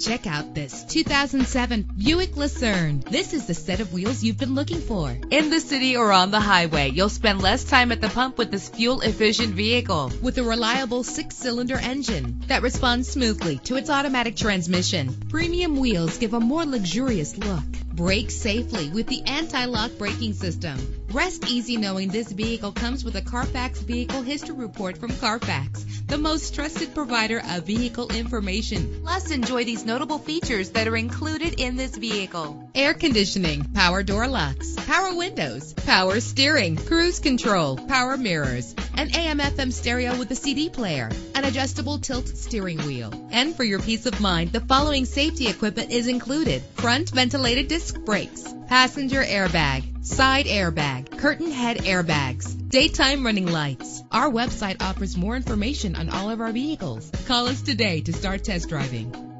Check out this 2007 Buick Lucerne. This is the set of wheels you've been looking for. In the city or on the highway, you'll spend less time at the pump with this fuel-efficient vehicle. With a reliable 6-cylinder engine that responds smoothly to its automatic transmission. Premium wheels give a more luxurious look. Brake safely with the anti-lock braking system. Rest easy knowing this vehicle comes with a Carfax Vehicle History Report from Carfax, the most trusted provider of vehicle information. Plus, enjoy these notable features that are included in this vehicle: air conditioning, power door locks, power windows, power steering, cruise control, power mirrors, an AM/FM stereo with a CD player, an adjustable tilt steering wheel. And for your peace of mind, the following safety equipment is included: front ventilated disc brakes, passenger airbag, side airbag, curtain head airbags, daytime running lights. Our website offers more information on all of our vehicles. Call us today to start test driving.